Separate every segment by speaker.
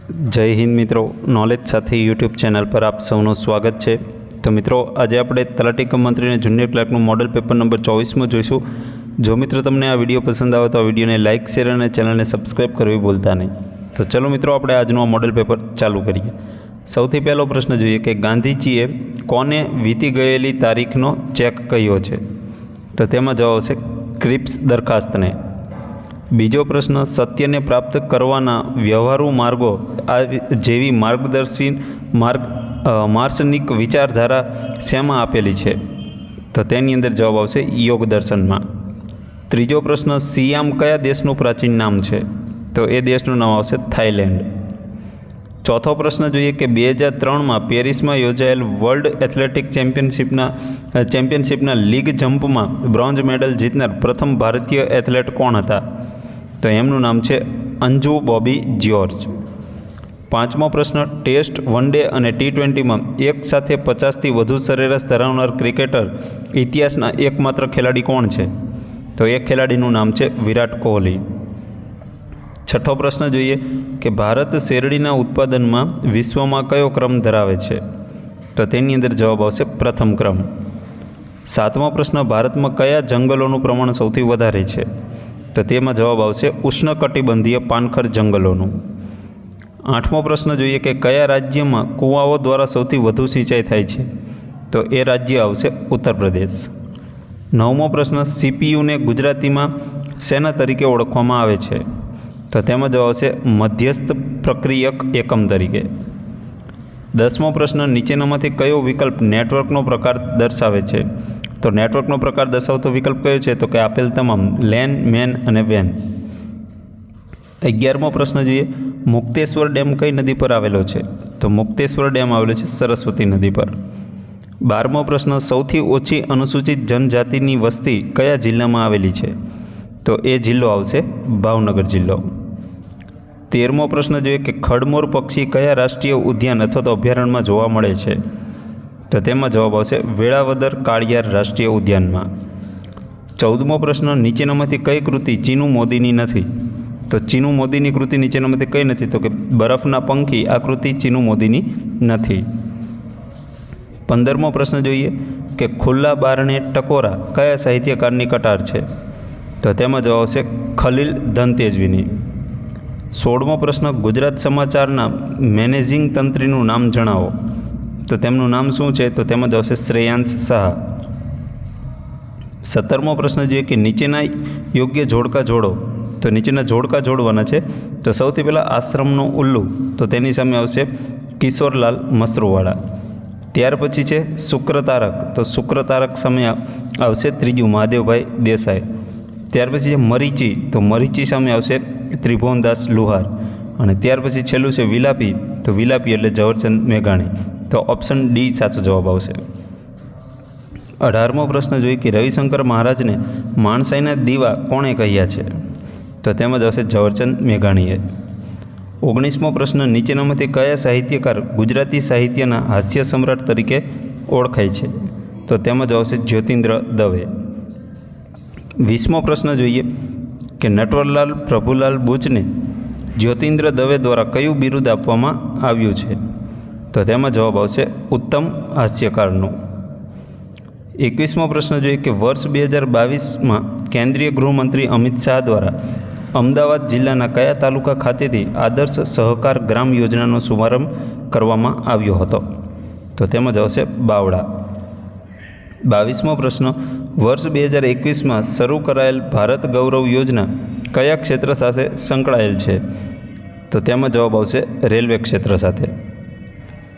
Speaker 1: જય હિન્દ મિત્રો, નોલેજ સાથે યુટ્યુબ ચેનલ પર આપ સૌનું સ્વાગત છે। તો મિત્રો, આજે આપણે તલાટી કમ મંત્રી અને જુનિયર ક્લાર્કનું મોડલ પેપર નંબર 24માં જોઈશું। જો મિત્રો તમને આ વિડીયો પસંદ આવે તો આ વિડીયોને લાઇક, શેર અને ચેનલને સબસ્ક્રાઈબ કરવી ભૂલતા નહીં। તો ચલો મિત્રો, આપણે આજનું આ મોડલ પેપર ચાલુ કરીએ। સૌથી પહેલો પ્રશ્ન જોઈએ કે ગાંધીજીએ કોને વીતી ગયેલી તારીખનો ચેક કહ્યો છે? તો તેમાં જવાબ આવશે ક્રિપ્સ દરખાસ્તને। બીજો પ્રશ્ન, સત્યને પ્રાપ્ત કરવાના વ્યવહારુ માર્ગો જેવી માર્ગદર્શી માર્શનિક વિચારધારા શેમાં આપેલી છે? તો તેની અંદર જવાબ આવશે યોગ દર્શનમાં। ત્રીજો પ્રશ્ન, સિયામ કયા દેશનું પ્રાચીન નામ છે? તો એ દેશનું નામ આવશે થાઈલેન્ડ। ચોથો પ્રશ્ન જોઈએ કે 2003માં પેરિસમાં યોજાયેલ વર્લ્ડ એથ્લેટિક ચેમ્પિયનશિપના લીગ જમ્પમાં બ્રોન્ઝ મેડલ જીતનાર પ્રથમ ભારતીય એથ્લેટ કોણ હતા? તો એમનું નામ છે અંજુ બોબી જ્યોર્જ। પાંચમો પ્રશ્ન, ટેસ્ટ, વન ડે અને T20માં એક સાથે 50થી વધુ સરેરાશ ધરાવનાર ક્રિકેટર ઇતિહાસના એકમાત્ર ખેલાડી કોણ છે? તો એ ખેલાડીનું નામ છે વિરાટ કોહલી। છઠ્ઠો પ્રશ્ન જોઈએ કે ભારત શેરડીના ઉત્પાદનમાં વિશ્વમાં કયો ક્રમ ધરાવે છે? તો તેની અંદર જવાબ આવશે પ્રથમ ક્રમ। સાતમો પ્રશ્ન, ભારતમાં કયા જંગલોનું પ્રમાણ સૌથી વધારે છે? તો તેમાં જવાબ આવશે ઉષ્ણકટિબંધીય પાનખર જંગલોનું। આઠમો પ્રશ્ન જોઈએ કે કયા રાજ્યમાં કૂવાઓ દ્વારા સૌથી વધુ સિંચાઈ થાય છે? તો એ રાજ્ય આવશે ઉત્તર પ્રદેશ। નવમો પ્રશ્ન, CPUને ગુજરાતીમાં શેના તરીકે ઓળખવામાં આવે છે? તો તેમાં જવાબ આવશે મધ્યસ્થ પ્રક્રિયક એકમ તરીકે। દસમો પ્રશ્ન, નીચેનામાંથી કયો વિકલ્પ નેટવર્કનો પ્રકાર દર્શાવે છે? તો નેટવર્કનો પ્રકાર દર્શાવતો વિકલ્પ કયો છે? તો કે આપેલ તમામ, લેન, મેન અને વેન। 11મો પ્રશ્ન જોઈએ, મુક્તેશ્વર ડેમ કઈ નદી પર આવેલો છે? તો મુક્તેશ્વર ડેમ આવેલો છે સરસ્વતી નદી પર। 12મો પ્રશ્ન, સૌથી ઓછી અનુસૂચિત જનજાતિની વસ્તી કયા જિલ્લામાં આવેલી છે? તો એ જિલ્લો આવશે ભાવનગર જિલ્લો। 13મો પ્રશ્ન જોઈએ કે ખડમોર પક્ષી કયા રાષ્ટ્રીય ઉદ્યાન અથવા તો અભયારણ્યમાં જોવા મળે છે? તો તેમાં જવાબ આવશે વેળાવદર કાળિયાર રાષ્ટ્રીય ઉદ્યાનમાં। 14મો પ્રશ્ન, નીચેનામાંથી કઈ કૃતિ ચીનુ મોદીની નથી? તો ચીનુ મોદીની કૃતિ નીચેનામાંથી કઈ નથી? તો કે બરફના પંખી આ કૃતિ ચીનુ મોદીની નથી। 15મો પ્રશ્ન જોઈએ કે ખુલ્લા બારણે ટકોરા કયા સાહિત્યકારની કટાર છે? તો તેમાં જવાબ આવશે ખલીલ ધનતેજવીની। 16મો પ્રશ્ન, ગુજરાત સમાચારના મેનેજિંગ તંત્રીનું નામ જણાવો। તો તેમનું નામ શું છે? તો તેમાં જ આવશે શ્રેયાંશ શાહ। 17મો પ્રશ્ન જોઈએ કે નીચેના યોગ્ય જોડકા જોડો। તો નીચેના જોડકા જોડવાના છે। તો સૌથી પહેલાં આશ્રમનો ઉલ્લુ, તો તેની સામે આવશે કિશોરલાલ મસરૂવાળા। ત્યાર પછી છે શુક્રતારક, તો શુક્રતારક સામે આવશે ત્રીજું મહાદેવભાઈ દેસાઈ। ત્યાર પછી છે મરીચી, તો મરીચી સામે આવશે ત્રિભુવનદાસ લુહાર। અને ત્યાર પછી છેલ્લું છે વિલાપી, તો વિલાપી એટલે ઝવેરચંદ મેઘાણી। તો ઓપ્શન ડી સાચો જવાબ આવશે। 18મો પ્રશ્ન જોઈએ કે રવિશંકર મહારાજને માણસાઈના દીવા કોણે કહ્યા છે? તો તેમાં જ આવશે ઝવેરચંદ મેઘાણીએ। 19મો પ્રશ્ન, નીચેનામાંથી કયા સાહિત્યકાર ગુજરાતી સાહિત્યના હાસ્ય સમ્રાટ તરીકે ઓળખાય છે? તો તેમાં જ આવશે જ્યોતિન્દ્ર દવે। 20મો પ્રશ્ન જોઈએ કે નટવરલાલ પ્રભુલાલ બુચને જ્યોતિન્દ્ર દવે દ્વારા કયું બિરુદ આપવામાં આવ્યું છે? તો તેમાં જવાબ આવશે ઉત્તમ હાસ્યકારનું। 21મો પ્રશ્ન જોઈએ કે વર્ષ 2022માં કેન્દ્રીય ગૃહમંત્રી અમિત શાહ દ્વારા અમદાવાદ જિલ્લાના કયા તાલુકા ખાતેથી આદર્શ સહકાર ગ્રામ યોજનાનો શુભારંભ કરવામાં આવ્યો હતો? તો તેમાં જ આવશે બાવળા। 22મો પ્રશ્ન, વર્ષ 2021માં શરૂ કરાયેલ ભારત ગૌરવ યોજના કયા ક્ષેત્ર સાથે સંકળાયેલ છે? તો તેમાં જવાબ આવશે રેલવે ક્ષેત્ર સાથે।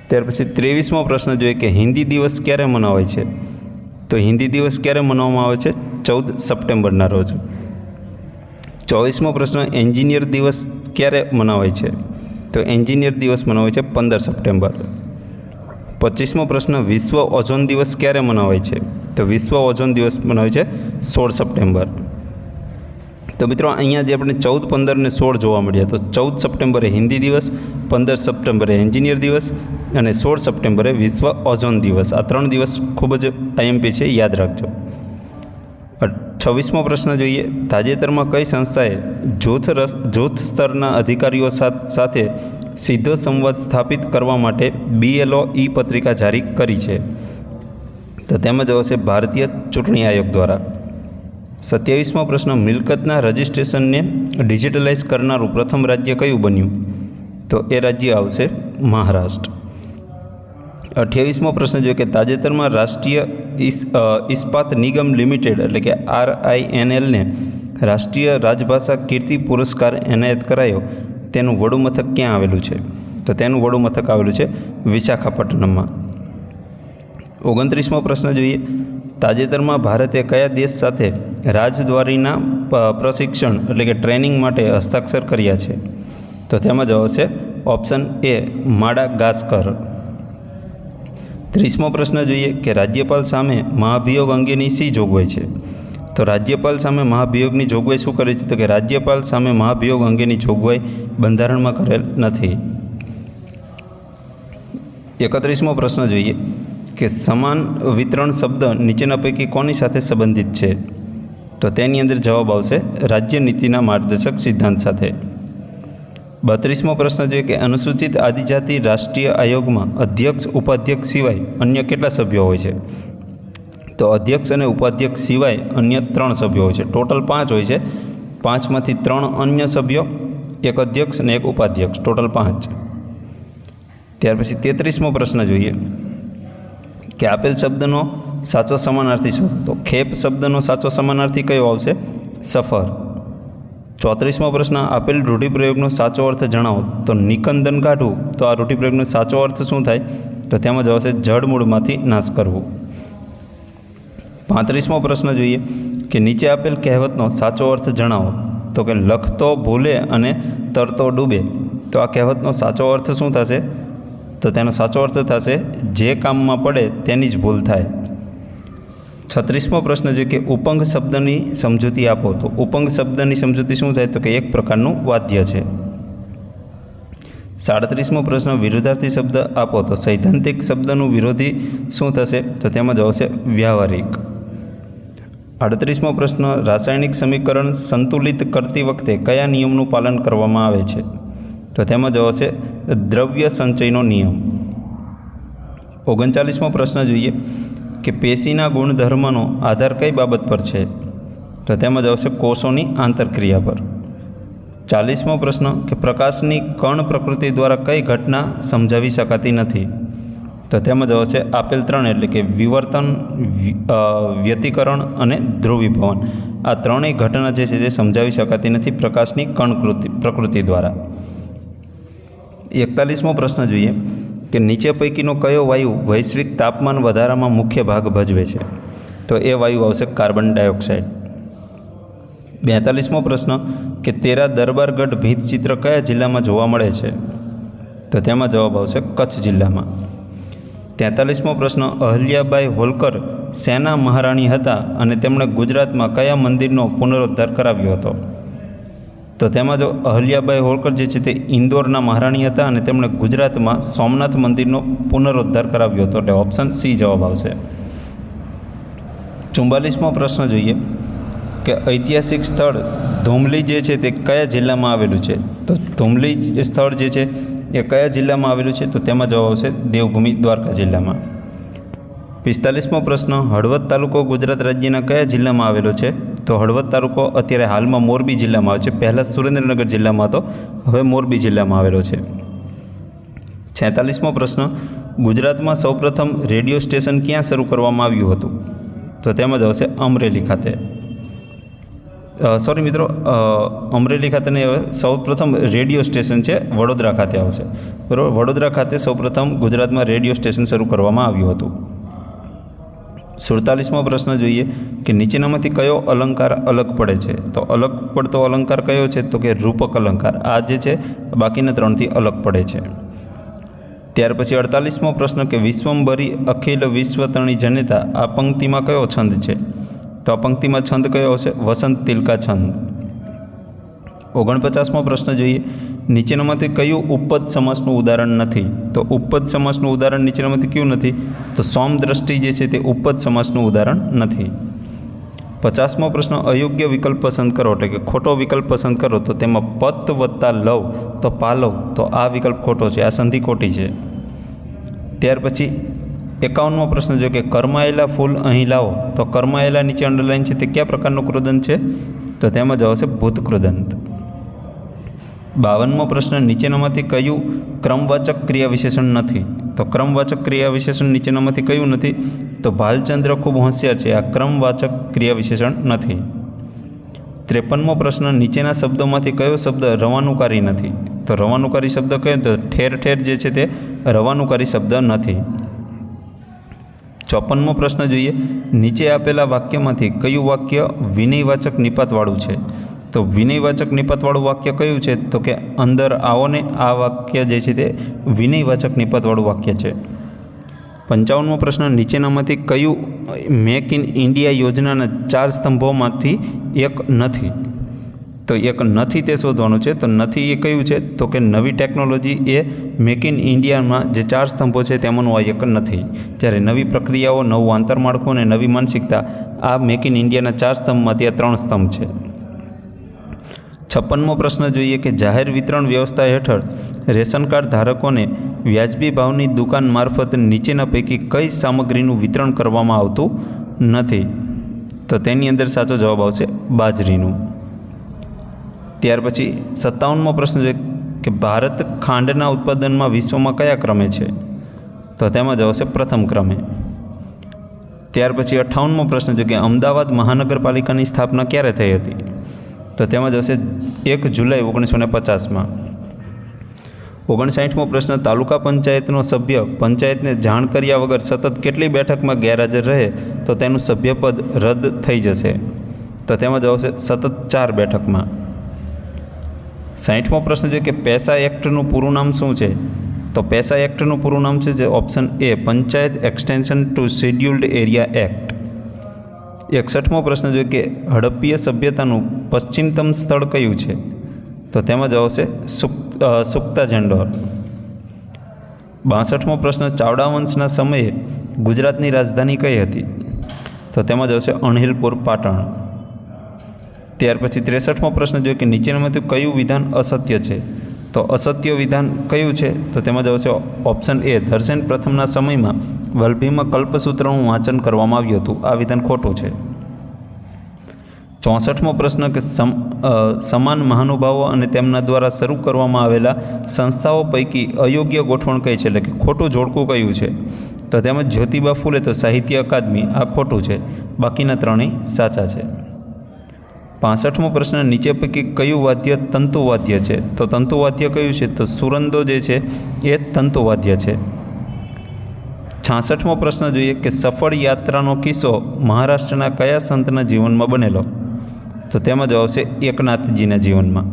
Speaker 1: ત્યાર પછી 23મો પ્રશ્ન જોઈએ કે હિન્દી દિવસ ક્યારે મનાવાય છે? તો હિન્દી દિવસ ક્યારે મનાવવામાં આવે છે? 14 સપ્ટેમ્બરના રોજ। 24મો પ્રશ્ન, એન્જિનિયર દિવસ ક્યારે મનાવાય છે? તો એન્જિનિયર દિવસ મનાવાય છે 15 સપ્ટેમ્બર। 25મો પ્રશ્ન, વિશ્વ ઓઝોન દિવસ ક્યારે મનાવાય છે? તો વિશ્વ ઓઝોન દિવસ મનાવાય છે 16 સપ્ટેમ્બર। તો મિત્રો, અહીંયા જે આપણે 14, 15 અને 16 જોવા મળ્યા, તો 14 સપ્ટેમ્બરે હિન્દી દિવસ, 15 સપ્ટેમ્બરે એન્જિનિયર દિવસ અને 16 સપ્ટેમ્બરે વિશ્વ ઓઝોન દિવસ। આ 3 દિવસ ખૂબ જ IMP છે, યાદ રાખજો। 26મો પ્રશ્ન જોઈએ, તાજેતરમાં કઈ સંસ્થાએ જૂથ સ્તરના અધિકારીઓ સાથે સીધો સંવાદ સ્થાપિત કરવા માટે BLO પત્રિકા જારી કરી છે? તો તેમાં જવાબ છે ભારતીય ચૂંટણી આયોગ દ્વારા. 27મો પ્રશ્ન, મિલકતના રજિસ્ટ્રેશનને ડિજિટલાઇઝ કરનારું પ્રથમ રાજ્ય કયું બન્યું? તો એ રાજ્ય આવશે મહારાષ્ટ્ર. 28મો પ્રશ્ન જોઈએ કે તાજેતરમાં રાષ્ટ્રીય ઇસ્પાત નિગમ લિમિટેડ એટલે કે RINLને રાષ્ટ્રીય રાજભાષા કીર્તિ પુરસ્કાર એનાયત કરાયો, તેનું વડું મથક ક્યાં આવેલું છે? તો તેનું વડું મથક આવેલું છે વિશાખાપટ્ટનમમાં. 29મો પ્રશ્ન જોઈએ, તાજેતરમાં ભારતે કયા દેશ સાથે રાજદ્વારીના પ્રશિક્ષણ એટલે કે ટ્રેનિંગ માટે હસ્તાક્ષર કર્યા છે? તો તેમાં જવાબ છે ઓપ્શન એ માડાગાસ્કર. 30મો પ્રશ્ન જોઈએ કે રાજ્યપાલ સામે મહાભિયોગ અંગેની શી જોગવાઈ છે? તો રાજ્યપાલ સામે મહાભિયોગની જોગવાઈ શું કરે છે? તો કે રાજ્યપાલ સામે મહાભિયોગ અંગેની જોગવાઈ બંધારણમાં કરેલ નથી. 31મો પ્રશ્ન જોઈએ કે સમાન વિતરણ શબ્દ નીચેના પૈકી કોની સાથે સંબંધિત છે? તો તેની અંદર જવાબ આવશે રાજ્ય નીતિના માર્ગદર્શક સિદ્ધાંત સાથે. 32મો પ્રશ્ન જોઈએ કે અનુસૂચિત આદિજાતિ રાષ્ટ્રીય આયોગમાં અધ્યક્ષ ઉપાધ્યક્ષ સિવાય અન્ય કેટલા સભ્યો હોય છે? તો અધ્યક્ષ અને ઉપાધ્યક્ષ સિવાય અન્ય 3 સભ્યો હોય છે. ટોટલ 5 હોય છે. 5માંથી 3 અન્ય સભ્યો, 1 અધ્યક્ષ અને 1 ઉપાધ્યક્ષ, ટોટલ 5. ત્યાર પછી 33મો પ્રશ્ન જોઈએ કે આપેલ શબ્દનો સાચો સમાનાર્થી શોધો. તો ખેપ શબ્દનો સાચો સમાનાર્થી કયો આવશે? સફર. 34મો પ્રશ્ન, આપેલ રૂઢિપ્રયોગનો સાચો અર્થ જણાવો. તો નિકંદન કાઢવું. તો આ રૂઢિપ્રયોગનો સાચો અર્થ શું થાય? તો તેમાં જવાબ છે જળમૂળમાંથી નાશ કરવું. 35મો પ્રશ્ન જોઈએ કે નીચે આપેલ કહેવતનો સાચો અર્થ જણાવો. તો કે લખતો ભૂલે અને તરતો ડૂબે. તો આ કહેવતનો સાચો અર્થ શું થશે? તો તેનો સાચો અર્થ થશે જે કામમાં પડે તેની જ ભૂલ થાય. 36મો પ્રશ્ન જોઈએ કે ઉપંગ શબ્દની સમજૂતી આપો. તો ઉપંગ શબ્દની સમજૂતી શું થાય? તો કે એક પ્રકારનું વાદ્ય છે. 37મો પ્રશ્ન, વિરુદ્ધાર્થી શબ્દ આપો. તો સૈદ્ધાંતિક શબ્દનું વિરોધી શું થશે? તો તેમાં જવાબ છે વ્યવહારિક. 38મો પ્રશ્ન, રાસાયણિક સમીકરણ સંતુલિત કરતી વખતે કયા નિયમનું પાલન કરવામાં આવે છે? તો તેમાં જવાબ છે દ્રવ્ય સંચયનો નિયમ. 39મો પ્રશ્ન જોઈએ કે પેશીના ગુણધર્મનો આધાર કઈ બાબત પર છે? તો તેમાં જવાબ છે કોષોની આંતરક્રિયા પર. 40મો પ્રશ્ન કે પ્રકાશની કણ પ્રકૃતિ દ્વારા કઈ ઘટના સમજાવી શકાતી નથી? તો તેમાં જવાબ છે આપેલ 3 એટલે કે વિવર્તન, વ્યતિકરણ અને ધ્રુવીભવન. આ ત્રણેય ઘટના જે છે તે સમજાવી શકાતી નથી પ્રકાશની કણ પ્રકૃતિ દ્વારા. 41મો પ્રશ્ન જોઈએ કે નીચે પૈકીનો કયો વાયુ વૈશ્વિક તાપમાન વધારામાં મુખ્ય ભાગ ભજવે છે? તો એ વાયુ આવશે કાર્બન ડાયોક્સાઇડ. 42મો પ્રશ્ન કે તેરા દરબારગઢ ભીંતચિત્ર કયા જિલ્લામાં જોવા મળે છે? તો તેમાં જવાબ આવશે કચ્છ જિલ્લામાં. 43મો પ્રશ્ન, અહલ્યાબાઈ હોલકર સેના મહારાણી હતા અને તેમણે ગુજરાતમાં કયા મંદિરનો પુનરુદ્ધાર કરાવ્યો હતો? તો તેમાં જો અહલ્યાબાઈ હોલકર જે છે તે ઇન્દોરના મહારાણી હતા અને તેમણે ગુજરાતમાં સોમનાથ મંદિરનો પુનરુદ્ધાર કરાવ્યો હતો. એટલે ઓપ્શન સી જવાબ આવશે. 44મો પ્રશ્ન જોઈએ કે ઐતિહાસિક સ્થળ ધુમલી જે છે તે કયા જિલ્લામાં આવેલું છે? તો ધુમલી સ્થળ જે છે એ કયા જિલ્લામાં આવેલું છે? તો તેમાં જવાબ આવશે દેવભૂમિ દ્વારકા જિલ્લામાં. 45મો પ્રશ્ન, હળવદ તાલુકો ગુજરાત રાજ્યના કયા જિલ્લામાં આવેલો છે? તો હળવદ તાલુકો અત્યારે હાલમાં મોરબી જિલ્લામાં આવે છે. પહેલાં સુરેન્દ્રનગર જિલ્લામાં હતો, હવે મોરબી જિલ્લામાં આવેલો છે. 46મો પ્રશ્ન, ગુજરાતમાં સૌપ્રથમ રેડિયો સ્ટેશન ક્યાં શરૂ કરવામાં આવ્યું હતું? તો તેમાં જ આવશે અમરેલી ખાતે. સોરી મિત્રો, અમરેલી ખાતે નહીં, હવે સૌપ્રથમ રેડિયો સ્ટેશન છે વડોદરા ખાતે આવશે. બરાબર, વડોદરા ખાતે સૌપ્રથમ ગુજરાતમાં રેડિયો સ્ટેશન શરૂ કરવામાં આવ્યું હતું. 47મો પ્રશ્ન જોઈએ કે નીચેનામાંથી કયો અલંકાર અલગ પડે છે? તો અલગ પડતો અલંકાર કયો છે? તો કે રૂપક અલંકાર. આ જે છે બાકીના 3થી અલગ પડે છે. ત્યાર પછી 48મો પ્રશ્ન કે વિશ્વંભરી અખિલ વિશ્વતણી જનેતા આ પંક્તિમાં કયો છંદ છે? તો આ પંક્તિમાં છંદ કયો હશે? વસંત તિલકા છંદ. 49મો પ્રશ્ન જોઈએ, નીચેનામાંથી કયું ઉપપદ સમાસનું ઉદાહરણ નથી? તો ઉપપદ સમાસનું ઉદાહરણ નીચેનામાંથી કયું નથી? તો સોમ દ્રષ્ટિ જે છે તે ઉપપદ સમાસનું ઉદાહરણ નથી. 50મો પ્રશ્ન અયોગ્ય વિકલ્પ પસંદ કરો એટલે કે ખોટો વિકલ્પ પસંદ કરો તો તેમાં પત વત્તા લવ તો પાલવ તો આ વિકલ્પ ખોટો છે, આ સંધિ ખોટી છે. ત્યાર પછી 51મો પ્રશ્ન જો કે કરમાયેલા ફૂલ અહીં લાવો તો કરમાયેલા નીચે અંડરલાઇન છે તે કયા પ્રકારનું કૃદંત છે તો તેમાં જવાબ છે ભૂત કૃદંત. 52મો પ્રશ્ન નીચેનામાંથી કયું ક્રમવાચક ક્રિયા વિશેષણ નથી તો ક્રમવાચક ક્રિયા વિશેષણ નીચેનામાંથી કયું નથી તો ભાલચંદ્ર ખૂબ હોશિયાર છે, આ ક્રમવાચક ક્રિયા વિશેષણ નથી. 53મો પ્રશ્ન નીચેના શબ્દોમાંથી કયો શબ્દ રવાનુકારી નથી તો રવાનુકારી શબ્દ કયો તો ઠેર ઠેર જે છે તે રવાનુકારી શબ્દ નથી. 54મો પ્રશ્ન જોઈએ નીચે આપેલા વાક્યમાંથી કયું વાક્ય વિનયવાચક નિપાતવાળું છે તો વિનયવાચક નિપાતવાળું વાક્ય કયું છે તો કે અંદર આવો ને આ વાક્ય જે છે તે વિનયવાચક નિપાતવાળું વાક્ય છે. 55મો પ્રશ્ન નીચેનામાંથી કયું મેક ઇન ઇન્ડિયા યોજનાના 4 સ્તંભોમાંથી એક નથી તો એક નથી તે શોધવાનું છે. તો નથી એ કયું છે તો કે નવી ટેકનોલોજી એ મેક ઇન ઇન્ડિયામાં જે 4 સ્તંભો છે તેમાંનું આ એક નથી. જ્યારે નવી પ્રક્રિયાઓ, નવું આંતરમાળખું અને નવી માનસિકતા આ મેક ઇન ઇન્ડિયાના 4 સ્તંભમાંથી આ 3 સ્તંભ છે. 56મો પ્રશ્ન જોઈએ કે જાહેર વિતરણ વ્યવસ્થા હેઠળ રેશન કાર્ડ ધારકોને વ્યાજબી ભાવની દુકાન મારફત નીચેના પૈકી કઈ સામગ્રીનું વિતરણ કરવામાં આવતું નથી તો તેની અંદર સાચો જવાબ આવશે બાજરીનું. ત્યાર પછી 57મો પ્રશ્ન જોઈએ કે ભારત ખાંડના ઉત્પાદનમાં વિશ્વમાં કયા ક્રમે છે તો તેમાં જવાબ છે પ્રથમ ક્રમે. ત્યાર પછી 58મો પ્રશ્ન જોઈએ કે અમદાવાદ મહાનગરપાલિકાની સ્થાપના ક્યારે થઈ હતી તો તેમાં જશે 1 જુલાઈ 1950માં. 59મો પ્રશ્ન તાલુકા પંચાયતનો સભ્ય પંચાયતને જાણ કર્યા વગર સતત કેટલી બેઠકમાં ગેરહાજર રહે તો તેનું સભ્યપદ રદ થઈ જશે તો તેમાં જવાબ છે સતત 4 બેઠકમાં. 60મો પ્રશ્ન જોઈએ કે પૈસા એક્ટનું પૂરું નામ શું છે તો પૈસા એક્ટનું પૂરું નામ છે જે option A panchayat extension to scheduled area act. 61મો પ્રશ્ન જોઈએ કે હડપ્પીય સભ્યતાનું પશ્ચિમતમ સ્થળ કયું છે તો તેમાં જવાબ છે સુક્તાઝેન્ડોર. 62મો પ્રશ્ન ચાવડા વંશના સમયે ગુજરાતની રાજધાની કઈ હતી તો તેમાં જવાબ છે અણહિલપુર પાટણ. ત્યાર પછી 63મો પ્રશ્ન જોઈએ કે નીચેનામાંથી કયું વિધાન અસત્ય છે તો અસત્ય વિધાન કયું છે તો તેમાં જવાબ છે ઓપ્શન એ ધર્ષેન પ્રથમના સમયમાં વલભીમાં કલ્પસૂત્રનું વાંચન કરવામાં આવ્યું હતું, આ વિધાન ખોટું છે. 64મો પ્રશ્ન કે સમાન મહાનુભાવો અને તેમના દ્વારા શરૂ કરવામાં આવેલા સંસ્થાઓ પૈકી અયોગ્ય ગોઠવણ કઈ છે એટલે કે ખોટું જોડકું કયું છે તો તેમાં જ્યોતિબા ફૂલે તો સાહિત્ય અકાદમી, આ ખોટું છે, બાકીના ત્રણેય સાચા છે. 65મો પ્રશ્ન નીચે પૈકી કયું વાદ્ય તંતુવાદ્ય છે તો તંતુવાદ્ય કયું છે તો સુરંદો જે છે એ તંતુવાદ્ય છે. 66મો પ્રશ્ન જોઈએ કે સફળ યાત્રાનો કિસ્સો મહારાષ્ટ્રના કયા સંતના જીવનમાં બનેલો તો તેમાં જવાબ છે એકનાથજીના જીવનમાં.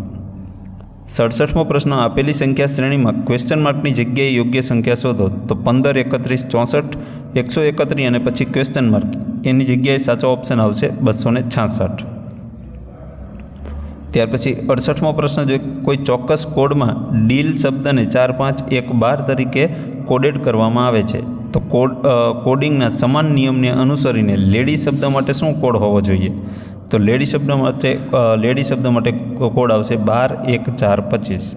Speaker 1: 67મો પ્રશ્ન આપેલી સંખ્યા શ્રેણીમાં ક્વેશ્ચન માર્કની જગ્યાએ યોગ્ય સંખ્યા શોધો તો 15, 31, 64, 131 અને પછી ક્વેશ્ચન માર્ક એની જગ્યાએ સાચો ઓપ્શન આવશે 266. ત્યાર પછી 68મો પ્રશ્ન જોઈએ કોઈ ચોક્કસ કોડમાં ડીલ શબ્દને 4, 5, 1, 12 તરીકે કોડેડ કરવામાં આવે છે તો કોડિંગના સમાન નિયમને અનુસરીને લેડી શબ્દ માટે શું કોડ હોવો જોઈએ તો લેડી શબ્દ માટે કોડ આવશે 12, 1, 4, 25.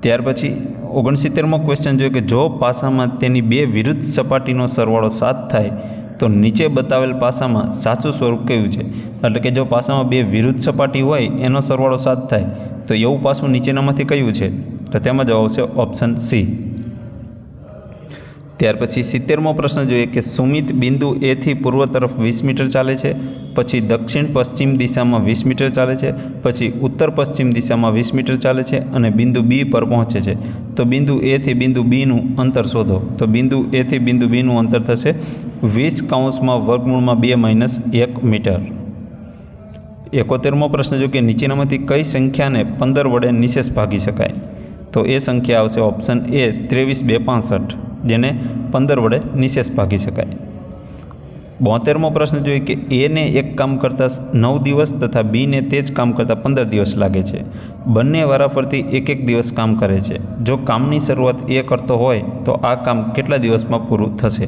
Speaker 1: ત્યાર પછી 69મો ક્વેશ્ચન જોઈએ કે જો પાસામાં તેની 2 વિરુદ્ધ સપાટીનો સરવાળો 7 થાય તો નીચે બતાવેલ પાસામાં સાચું સ્વરૂપ કયું છે એટલે કે જો પાસામાં 2 વિરુદ્ધ સપાટી હોય એનો સરવાળો 7 થાય તો એવું પાસું નીચેનામાંથી કયું છે તો તેમાં જવાબ આવશે ઓપ્શન સી. ત્યાર પછી 70મો પ્રશ્ન જોઈએ કે સુમિત બિંદુ એથી પૂર્વ તરફ 20 મીટર ચાલે છે, પછી દક્ષિણ પશ્ચિમ દિશામાં 20 મીટર ચાલે છે, પછી ઉત્તર પશ્ચિમ દિશામાં 20 મીટર ચાલે છે અને બિંદુ બી પર પહોંચે છે તો બિંદુ એથી બિંદુ બીનું અંતર શોધો તો બિંદુ એથી બિંદુ બીનું અંતર થશે 20/2 - 1 મીટર. 71મો પ્રશ્ન જો કે નીચેનામાંથી કઈ સંખ્યાને 15 વડે નિશેષ ભાગી શકાય તો એ સંખ્યા આવશે ઓપ્શન એ 23/265 જેને 15 વડે નિશેષ ભાગી શકાય. 72મો પ્રશ્ન જોઈએ કે એને એક કામ કરતાં 9 દિવસ તથા બીને તે જ કામ કરતાં 15 દિવસ લાગે છે, બંને વારાફરતી 1 દિવસ કામ કરે છે, જો કામની શરૂઆત એ કરતો હોય તો આ કામ કેટલા દિવસમાં પૂરું થશે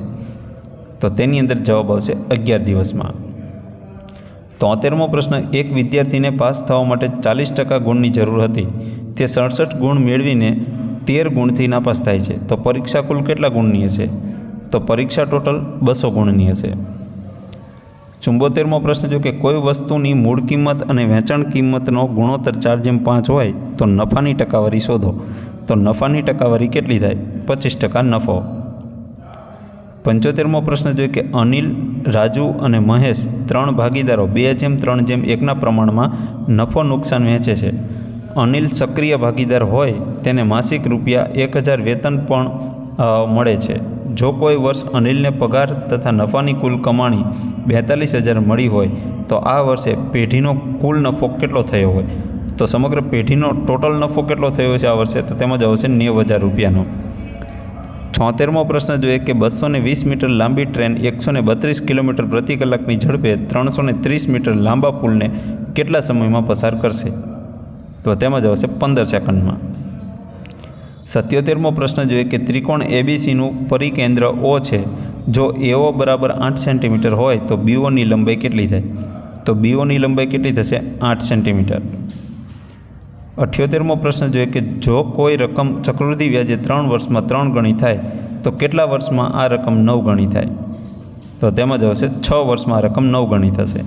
Speaker 1: તો તેની અંદર જવાબ આવશે 11 દિવસમાં. 73મો પ્રશ્ન, એક વિદ્યાર્થીને પાસ થવા માટે 40% ગુણની જરૂર હતી. તે 67 ગુણ મેળવીને 13 ગુણથી નાપાસ થાય છે. તો પરીક્ષા કુલ કેટલા ગુણની હશે? તો પરીક્ષા ટોટલ 200 ગુણની હશે. 74મો પ્રશ્ન જો કે કોઈ વસ્તુની મૂળ કિંમત અને વેચાણ કિંમતનો ગુણોત્તર 4:5 હોય તો નફાની ટકાવારી શોધો. તો નફાની ટકાવારી કેટલી થાય? 25% નફો. 75મો પ્રશ્ન જોઈએ કે અનિલ, રાજુ અને મહેશ 3 ભાગીદારો 2:3:1 પ્રમાણમાં નફો નુકસાન વહેંચે છે. અનિલ સક્રિય ભાગીદાર હોય તેને માસિક ₹1000 વેતન પણ મળે છે. જો કોઈ વર્ષ અનિલને પગાર તથા નફાની કુલ કમાણી 42,000 મળી હોય તો આ વર્ષે પેઢીનો કુલ નફો કેટલો થયો હોય? તો સમગ્ર પેઢીનો ટોટલ નફો કેટલો થયો છે આ વર્ષે? તો તેમાં જ આવશે ₹90,000. 76મો પ્રશ્ન જોઈએ કે 220 મીટર લાંબી ટ્રેન 132 કિલોમીટર પ્રતિ કલાકની ઝડપે 330 મીટર લાંબા પુલને કેટલા સમયમાં પસાર કરશે? તો તેમાં જ આવશે 15 સેકન્ડમાં. 77મો પ્રશ્ન જોઈએ કે ત્રિકોણ એબીસીનું પરિકેન્દ્ર O છે. જો AO બરાબર 8 સેન્ટીમીટર હોય તો BOની લંબાઈ કેટલી થાય? તો BOની લંબાઈ કેટલી થશે? 8 સેન્ટીમીટર. 78મો પ્રશ્ન જોઈએ કે જો કોઈ રકમ ચક્રવૃદ્ધિ વ્યાજે 3 વર્ષમાં 3 ગણી થાય તો કેટલા વર્ષમાં આ રકમ 9 ગણી થાય? તો તેમાં જ આવશે 6 વર્ષમાં આ રકમ 9 ગણી થશે.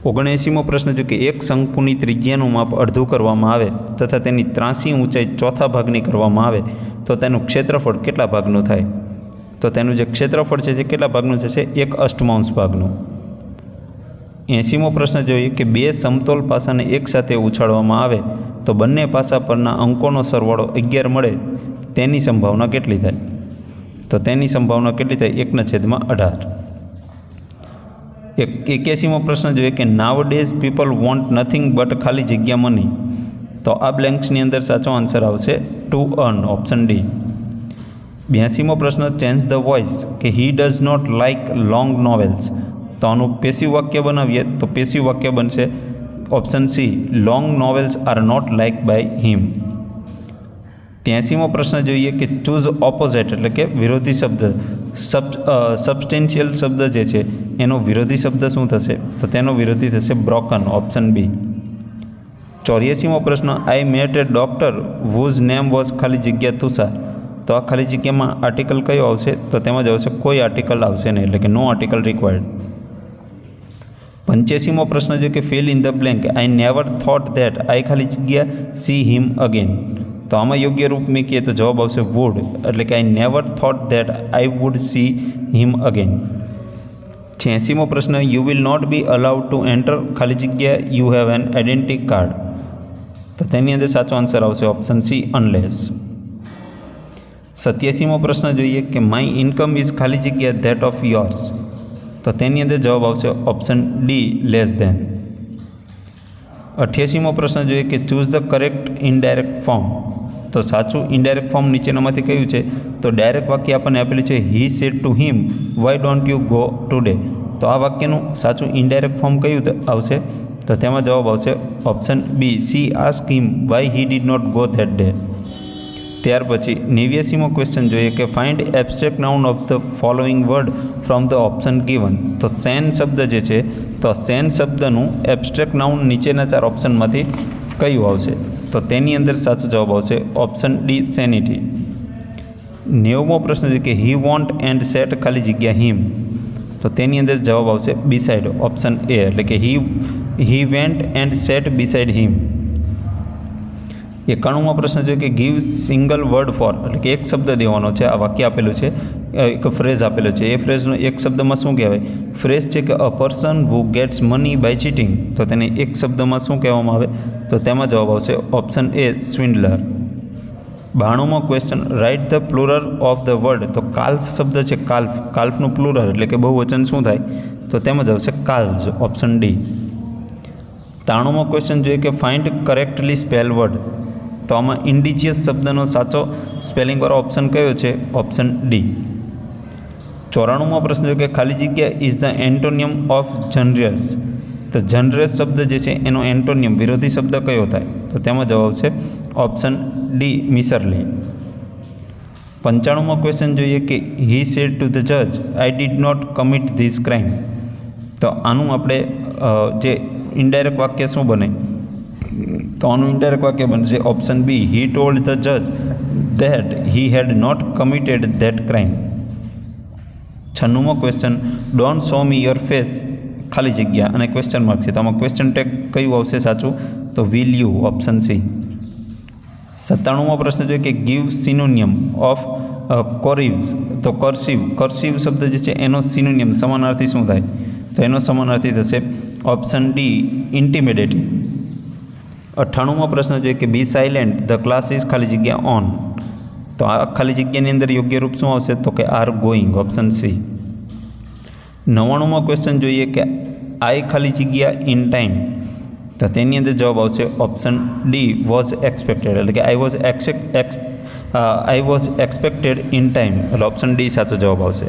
Speaker 1: 79મો પ્રશ્ન જો કે એક શંકુની ત્રિજ્યાનું માપ અડધું કરવામાં આવે તથા તેની 83 ઊંચાઈ ચોથા ભાગની કરવામાં આવે તો તેનું ક્ષેત્રફળ કેટલા ભાગનું થાય? તો તેનું જે ક્ષેત્રફળ છે તે કેટલા ભાગનું થશે? 1/8 ભાગનું. 80મો પ્રશ્ન જોઈએ કે બે સમતોલ પાસાને એકસાથે ઉછાળવામાં આવે તો બંને પાસા પરના અંકોનો સરવાળો 11 મળે તેની સંભાવના કેટલી થાય? તો તેની સંભાવના કેટલી થાય? 1/18. 81મો પ્રશ્ન જોઈએ કે નાવડેઝ પીપલ વોન્ટ નથિંગ બટ ખાલી જગ્યા મની. તો આ બ્લેન્ક્સની અંદર સાચો આન્સર આવશે ટુ અર્ન, ઓપ્શન ડી. 82મો પ્રશ્ન ચેન્જ ધ વોઇસ કે he does not like long novels. તો આનું પેસિવ વાક્ય બનાવીએ તો પેસિવ વાક્ય બનશે option C, long novels are not like by him. 83મો પ્રશ્ન જોઈએ કે ચૂઝ ઓપોઝિટ એટલે કે વિરોધી શબ્દ. સબસ્ટેન્શિયલ શબ્દ જે છે એનો વિરોધી શબ્દ શું થશે? તો તેનો વિરોધી થશે બ્રોકન, ઓપ્શન બી. 84મો પ્રશ્ન I met a doctor whose name was ખાલી જગ્યા તુષાર. તો આ ખાલી જગ્યામાં આર્ટિકલ કયો આવશે? તો તેમાં જ આવશે કોઈ આર્ટિકલ આવશે નહીં, એટલે કે નો આર્ટિકલ રિક્વાયર્ડ. 85મો પ્રશ્ન જો કે fill in the blank I never thought that I ખાલી જગ્યા સી હિમ અગેન. તો આમાં યોગ્ય રૂપ મૂકીએ તો જવાબ આવશે વુડ, એટલે કે I never thought that I would see him again. 86મો પ્રશ્ન you will not be allowed to enter ખાલી જગ્યા you have an identity card. તો તેની અંદર સાચો આન્સર આવશે ઓપ્શન સી, અનલેસ. 87મો પ્રશ્ન જોઈએ કે માય ઇન્કમ ઇઝ ખાલી જગ્યા ધેટ ઓફ યોર્સ. તો તેની અંદર જવાબ આવશે ઓપ્શન ડી, લેસ ધેન. 88મો પ્રશ્ન જોઈએ કે choose the correct indirect form. તો સાચું ઇનડાયરેક્ટ ફોર્મ નીચેનામાંથી કયું છે? તો ડાયરેક્ટ વાક્ય આપણને આપેલું છે હી said to him why don't you go today. તો આ વાક્યનું સાચું ઇનડાયરેક્ટ ફોર્મ કયું આવશે? તો તેમાં જવાબ આવશે option B, C ask him why he did not go that day. ત્યાર પછી 89મો ક્વેશ્ચન જોઈએ કે find abstract noun of the following word from the option given. તો સેન શબ્દ જે છે તો સેન શબ્દનું એબ્સ્ટ્રેક્ટ નાઉન નીચેના 4 ઓપ્શનમાંથી કયું આવશે? તો તેની અંદર સાચો જવાબ આવશે ઓપ્શન ડી, સેનિટી. 90મો પ્રશ્ન છે કે હી વોન્ટ એન્ડ સેટ ખાલી જગ્યા હિમ. તો તેની અંદર જવાબ આવશે બિસાઇડ, ઓપ્શન એ, એટલે કે he went and sat beside him. 91મો પ્રશ્ન છે કે ગીવ સિંગલ વર્ડ ફોર, એટલે કે એક શબ્દ દેવાનો છે. આ વાક્ય આપેલું છે, એક ફ્રેઝ આપેલો છે. એ ફ્રેઝનો એક શબ્દમાં શું કહેવાય? ફ્રેઝ છે કે a person who gets money by cheating. તો તેને એક શબ્દમાં શું કહેવામાં આવે? તો તેમાં જવાબ આવશે ઓપ્શન એ, સ્વિન્ડલર. 92મો question write the plural of the word. તો કાલ્ફ શબ્દ છે, કાલ્ફનું પ્લુરલ એટલે કે બહુવચન શું થાય? તો તેમાં જ આવશે કાલ્વ્સ, ઓપ્શન ડી. 93મો ક્વેશ્ચન જોઈએ કે ફાઇન્ડ કરેક્ટલી સ્પેલ વર્ડ. તો આમાં ઇન્ડિજિયસ શબ્દનો સાચો સ્પેલિંગવાળો ઓપ્શન કયો છે? Option D. 94મો પ્રશ્ન છે કે ખાલી જગ્યા ઇઝ ધ એન્ટોનિયમ ઓફ જનરસ. તો જનરસ શબ્દ જે છે એનો એન્ટોનિયમ વિરોધી શબ્દ કયો થાય? તો તેમાં જવાબ આવશે ઓપ્શન ડી, મિસરલી. 95મો ક્વેશ્ચન જોઈએ કે હી સેડ ટુ ધ જજ I did not commit this crime. તો આનું આપણે જે ઇનડાયરેક્ટ વાક્ય શું બને? તો આનું ઇનડાયરેક્ટ વાક્ય બનશે option B, he told the જજ that he had not committed that crime. 96મો question, don't show me your face ખાલી જગ્યા અને ક્વેશ્ચન માર્ક છે, તો આમાં ક્વેશ્ચન ટેગ કયું આવશે સાચું? તો વિલ યુ, ઓપ્શન સી. 97મો પ્રશ્ન જોઈએ કે ગીવ સિનોનિયમ ઓફ કોરિવ્સ, તો કર્સિવ શબ્દ જે છે એનો સિનોનિયમ સમાનાર્થી શું થાય? તો એનો સમાનાર્થી થશે ઓપ્શન ડી, ઇન્ટિમિડેટિંગ. 98મો પ્રશ્ન જોઈએ કે બી સાયલેન્ટ, ધ ક્લાસ ઇઝ ખાલી જગ્યા ઓન, તો આ ખાલી જગ્યાની અંદર યોગ્ય રૂપ શું આવશે? તો કે આર ગોઈંગ, ઓપ્શન સી. 99મો ક્વેશ્ચન જોઈએ કે આઈ ખાલી જગ્યા ઇન ટાઈમ, તો તેની અંદર જવાબ આવશે ઓપ્શન ડી, વોઝ એક્સપેક્ટેડ, એટલે કે I was expected in time, એટલે ઓપ્શન ડી સાચો જવાબ આવશે.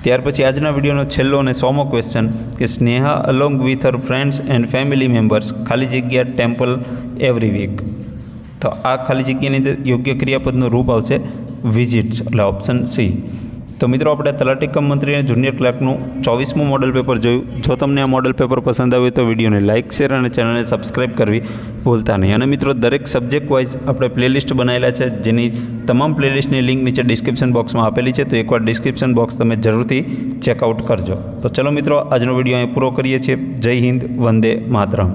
Speaker 1: ત્યાર પછી આજના વિડીયોનો છેલ્લો અને 100મો ક્વેશ્ચન કે Sneha along with her friends and family members ખાલી જગ્યા ટેમ્પલ એવરી વીક, તો આ ખાલી જગ્યાની અંદર યોગ્ય ક્રિયાપદનું રૂપ આવશે વિઝિટ્સ, એટલે ઓપ્શન સી. તો મિત્રો આપણે તલાટી કમ મંત્રી અને જુનિયર ક્લાર્કનું 24મું મોડલ પેપર જોયું. જો તમને આ મોડલ પેપર પસંદ આવ્યું તો વિડીયોને લાઇક, શેર અને ચેનલને સબસ્ક્રાઈબ કરવી ભૂલતા નહીં. અને મિત્રો દરેક સબ્જેક્ટ વાઇઝ આપણે પ્લેલિસ્ટ બનાવેલા છે, જેની તમામ પ્લેલિસ્ટની લિંક નીચે ડિસ્ક્રિપ્શન બોક્સમાં આપેલી છે, તો એકવાર ડિસ્ક્રિપ્શન બોક્સ તમે જરૂરથી ચેકઆઉટ કરજો. તો ચલો મિત્રો, આજનો વિડીયો અહીં પૂરો કરીએ છીએ. જય હિન્દ, વંદે માતરમ.